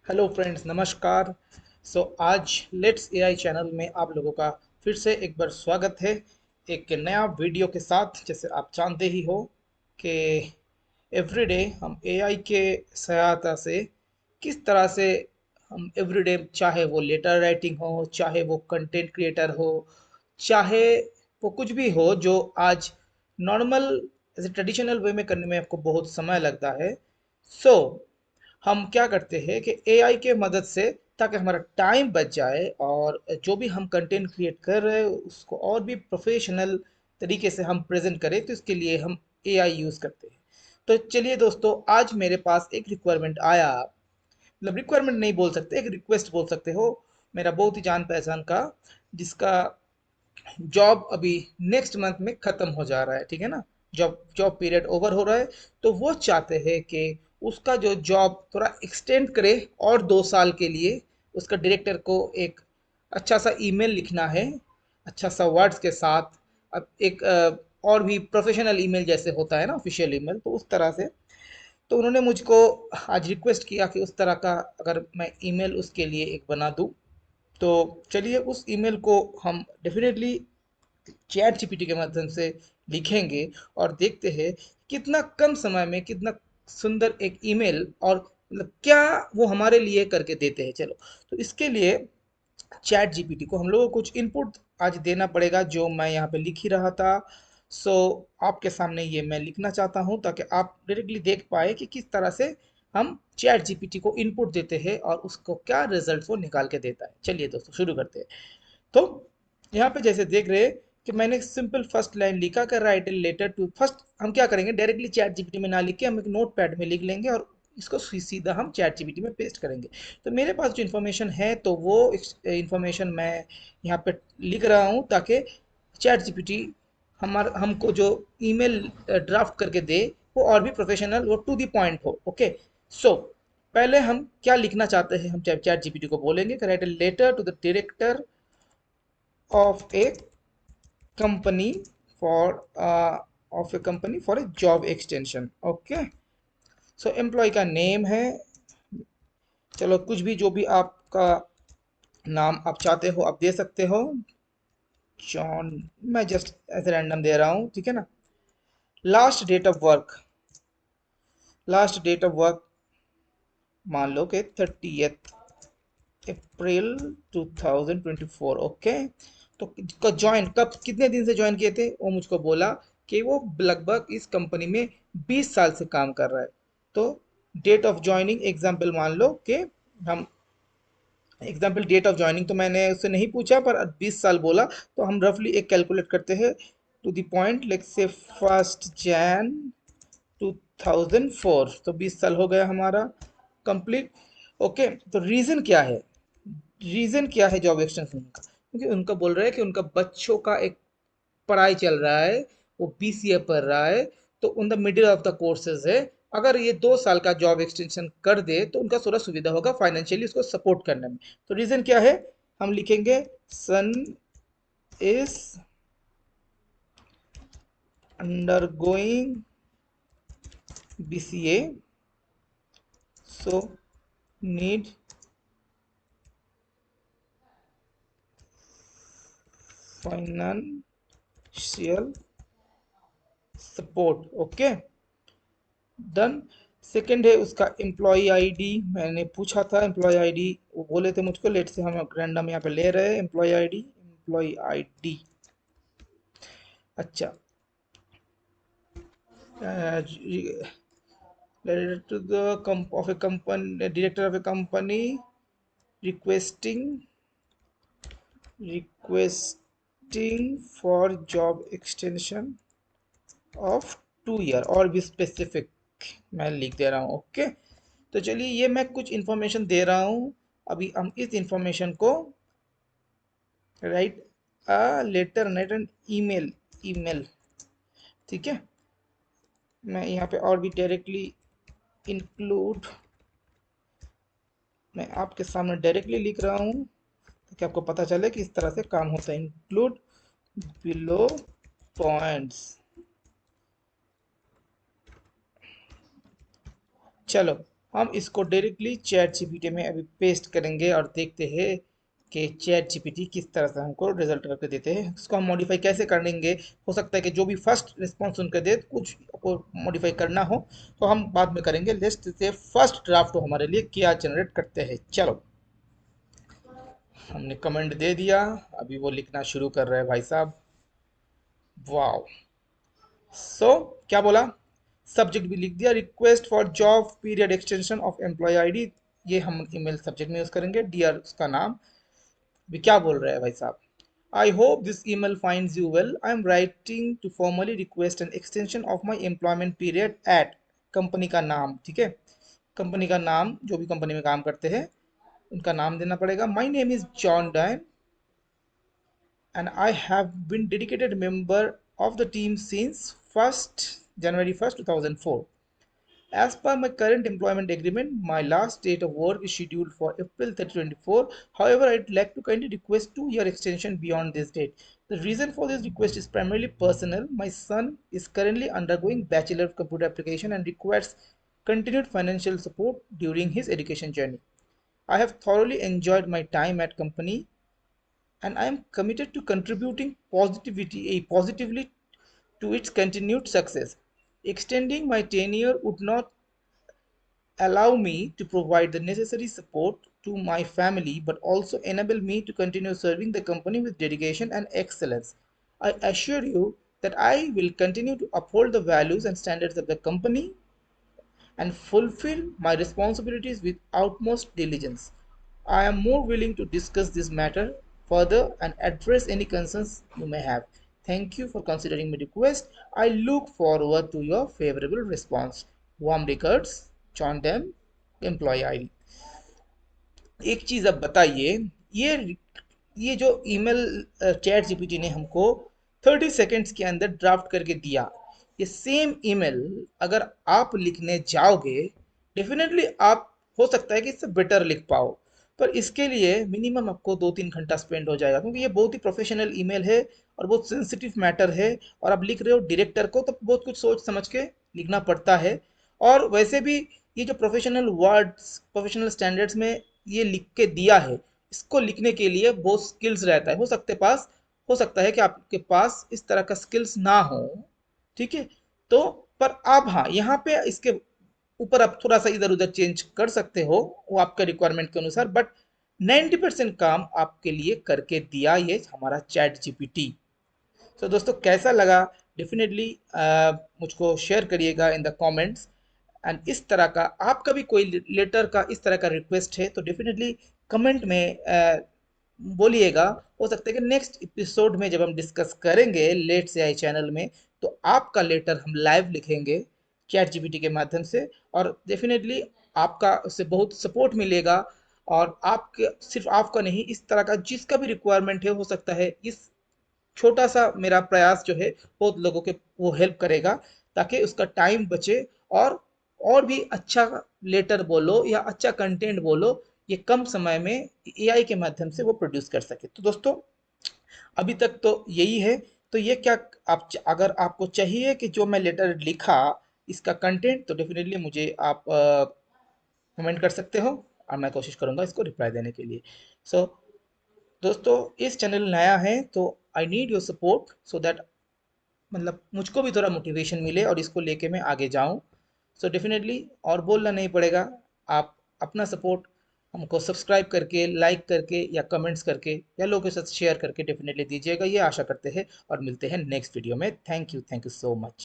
Hello friends, नमस्कार। आज let's AI channel में आप लोगों का फिर से एक बार स्वागत है एक नया वीडियो के साथ। जैसे आप जानते ही हो कि एवरीडे हम एआई के सहायता से किस तरह से हम एवरीडे, चाहे वो लेटर राइटिंग हो, चाहे वो कंटेंट क्रिएटर हो, चाहे वो कुछ भी हो जो आज नॉर्मल ऐसे ट्रेडिशनल वे में करने में आपको बहुत समय लगता है। सो हम क्या करते हैं कि एआई के मदद से, ताकि हमारा टाइम बच जाए और जो भी हम कंटेंट क्रिएट कर रहे हैं उसको और भी प्रोफेशनल तरीके से हम प्रेजेंट करें, तो इसके लिए हम एआई यूज़ करते हैं। तो चलिए दोस्तों, आज मेरे पास एक रिक्वायरमेंट आया, मतलब रिक्वायरमेंट नहीं बोल सकते, एक रिक्वेस्ट बोल सकते हो, मेरा बहुत ही जान पहचान का, जिसका जॉब अभी नेक्स्ट मंथ में ख़त्म हो जा रहा है, ठीक है ना। जॉब जॉब पीरियड ओवर हो रहा है, तो वो चाहते हैं कि उसका जो जॉब थोड़ा एक्सटेंड करे और 2 साल के लिए। उसका डायरेक्टर को एक अच्छा सा ईमेल लिखना है, अच्छा सा वर्ड्स के साथ। अब एक और भी प्रोफेशनल ईमेल जैसे होता है ना, ऑफिशियल ईमेल, तो उस तरह से। तो उन्होंने मुझको आज रिक्वेस्ट किया कि उस तरह का अगर मैं ईमेल उसके लिए एक बना दूं। तो चलिए उस ईमेल को हम डेफिनेटली चैट जीपीटी के माध्यम से लिखेंगे और देखते हैं कितना कम समय में कितना सुंदर एक ईमेल, और मतलब क्या वो हमारे लिए करके देते हैं। चलो, तो इसके लिए चैट जीपीटी को हम लोगों को कुछ इनपुट आज देना पड़ेगा, जो मैं यहाँ पे लिख ही रहा था। सो आपके सामने ये मैं लिखना चाहता हूँ, ताकि आप डायरेक्टली देख पाए कि किस तरह से हम चैट जीपीटी को इनपुट देते हैं और उसको क्या रिजल्ट वो निकाल के देता है। चलिए दोस्तों, शुरू करते हैं। तो यहाँ पे जैसे देख रहे हैं कि मैंने सिंपल फर्स्ट लाइन लिखा कर write a letter to. First हम क्या करेंगे, डायरेक्टली चैट जीपीटी में ना लिख के हम एक नोट पैड में लिख लेंगे और इसको सीधा हम चैट जीपीटी में पेस्ट करेंगे। तो मेरे पास जो इन्फॉर्मेशन है, तो वो इन्फॉर्मेशन मैं यहाँ पे लिख रहा हूँ, ताकि चैट जीपीटी हमको जो ईमेल ड्राफ्ट करके दे, वो और भी प्रोफेशनल, वो टू द पॉइंट हो। ओके। सो पहले हम क्या लिखना चाहते हैं, हम चैट जीपीटी को बोलेंगे write a letter to the director of a company for a job extension। Okay. So employee का नेम है, चलो कुछ भी, जो भी आपका नाम आप चाहते हो आप दे सकते हो। जॉन, मैं जस्ट ऐसे रैंडम दे रहा हूँ, ठीक है ना। Last date of work, last date of work मान लो कि 30 अप्रैल 2024। ओके। तो ज्वाइन कब, कितने दिन से ज्वाइन किए थे, वो मुझको बोला कि वो लगभग इस कंपनी में 20 साल से काम कर रहा है। तो डेट ऑफ ज्वाइनिंग एग्जाम्पल मान लो कि हम एग्जाम्पल डेट ऑफ ज्वाइनिंग तो मैंने उससे नहीं पूछा, पर 20 साल बोला, तो हम रफली एक कैलकुलेट करते हैं to the point, let's say 1 Jain 2004। तो 20 साल हो गया हमारा कंप्लीट। ओके। तो रीज़न क्या है, रीज़न क्या है जॉब एक्सटेंशन का, क्योंकि उनका बोल रहे हैं कि उनका बच्चों का एक पढ़ाई चल रहा है, वो बीसीए पढ़ रहा है, तो उन the middle of the courses है। अगर ये 2 साल का जॉब एक्सटेंशन कर दे तो उनका थोड़ा सुविधा होगा फाइनेंशियली उसको सपोर्ट करने में। तो रीज़न क्या है, हम लिखेंगे son is undergoing BCA, so need financial support. Okay, done. Second है उसका एम्प्लॉय आईडी, मैंने पूछा था एम्प्लॉय आईडी, वो बोले थे मुझको, लेट से हम रैंडम यहाँ पे ले रहे हैं एम्प्लॉय आईडी, एम्प्लॉय आईडी। अच्छा, to the of a company, director of a company requesting requesting for job extension of 2 year, और भी स्पेसिफिक मैं लिख दे रहा हूँ। ओके। तो चलिए, ये मैं कुछ इंफॉर्मेशन दे रहा हूँ। अभी हम इस इंफॉर्मेशन को write a letter, night and email, email, ठीक है। मैं यहाँ पे और भी डायरेक्टली इंक्लूड, मैं आपके सामने डायरेक्टली लिख रहा हूँ ताकि आपको पता चले कि इस तरह से काम होता है। Include below points. चलो, हम इसको डायरेक्टली चैट जीपीटी में अभी पेस्ट करेंगे और देखते हैं कि चैट जीपीटी किस तरह से हमको रिजल्ट करके देते हैं। इसको हम मॉडिफाई कैसे करेंगे, हो सकता है कि जो भी फर्स्ट रिस्पॉन्स उनका दे कुछ को मॉडिफाई करना हो तो हम बाद में करेंगे। लेट्स से फर्स्ट ड्राफ्ट हमारे लिए क्या जनरेट करते हैं। चलो, हमने कमेंट दे दिया, अभी वो लिखना शुरू कर रहे हैं भाई साहब। वाह, सो क्या बोला, सब्जेक्ट भी लिख दिया, request for job period extension of employee ID, ये हम ईमेल सब्जेक्ट में यूज करेंगे। डियर उसका नाम, भी क्या बोल रहे हैं भाई साहब, I hope this email finds you well, I am writing to formally request an extension of my employment period at, company का नाम, ठीक है, कंपनी का नाम, जो भी कंपनी में काम करते हैं उनका नाम देना पड़ेगा। My name is John Dine and I have been dedicated member of the team since 1st January 1st 2004. As per my current employment agreement, my last date of work is scheduled for April 30, 2024. However, I'd like to kindly request 2-year extension beyond this date. The reason for this request is primarily personal. My son is currently undergoing Bachelor of Computer Application and requires continued financial support during his education journey. I have thoroughly enjoyed my time at company and I am committed to contributing positively to its continued success. Extending my tenure would not allow me to provide the necessary support to my family but also enable me to continue serving the company with dedication and excellence. I assure you that I will continue to uphold the values and standards of the company and fulfill my responsibilities with utmost diligence. I am more willing to discuss this matter further and address any concerns you may have. Thank you for considering my request. I look forward to your favorable response. Warm regards, John Dem, Employee ID. एक चीज़ अब बताइए, ये जो email chat GPT ने हमको 30 seconds के अंदर draft करके दिया, ये सेम ईमेल अगर आप लिखने जाओगे, डेफिनेटली आप हो सकता है कि इससे बेटर लिख पाओ, पर इसके लिए मिनिमम आपको 2-3 घंटा स्पेंड हो जाएगा, क्योंकि ये बहुत ही प्रोफेशनल ईमेल है और बहुत सेंसिटिव मैटर है, और आप लिख रहे हो डायरेक्टर को तो बहुत कुछ सोच समझ के लिखना पड़ता है। और वैसे भी ये जो प्रोफेशनल वर्ड्स, प्रोफेशनल स्टैंडर्ड्स में ये लिख के दिया है, इसको लिखने के लिए बहुत स्किल्स रहता है। हो सकता है कि आपके पास इस तरह का स्किल्स ना हो, ठीक है, तो पर आप हाँ यहाँ पे इसके ऊपर आप थोड़ा सा इधर उधर चेंज कर सकते हो, वो आपके रिक्वायरमेंट के अनुसार, बट 90% काम आपके लिए करके दिया ये हमारा चैट जीपीटी। तो दोस्तों कैसा लगा, डेफिनेटली मुझको शेयर करिएगा इन द कमेंट्स। एंड इस तरह का आपका भी कोई लेटर का इस तरह का रिक्वेस्ट है तो डेफिनेटली कमेंट में बोलिएगा। हो सकता है कि नेक्स्ट एपिसोड में जब हम डिस्कस करेंगे लेट्स एआई चैनल में, तो आपका लेटर हम लाइव लिखेंगे चैट जीपीटी के माध्यम से, और डेफिनेटली आपका उससे बहुत सपोर्ट मिलेगा। और आपके सिर्फ आपका नहीं, इस तरह का जिसका भी रिक्वायरमेंट है, हो सकता है इस छोटा सा मेरा प्रयास जो है बहुत लोगों के वो हेल्प करेगा, ताकि उसका टाइम बचे और भी अच्छा लेटर बोलो या अच्छा कंटेंट बोलो, ये कम समय में एआई के माध्यम से वो प्रोड्यूस कर सके। तो दोस्तों अभी तक तो यही है। तो ये क्या, आप अगर आपको चाहिए कि जो मैं लेटर लिखा इसका कंटेंट, तो डेफिनेटली मुझे आप कमेंट कर सकते हो और मैं कोशिश करूंगा इसको रिप्लाई देने के लिए। सो दोस्तों इस चैनल नया है तो I need your support so that मतलब मुझको भी थोड़ा मोटिवेशन मिले और इसको लेके मैं आगे जाऊं। सो डेफिनेटली और बोलना नहीं पड़ेगा, आप अपना सपोर्ट हमको सब्सक्राइब करके, लाइक करके या कमेंट्स करके या लोगों के साथ शेयर करके डेफिनेटली दीजिएगा, ये आशा करते हैं। और मिलते हैं नेक्स्ट वीडियो में। Thank you so much.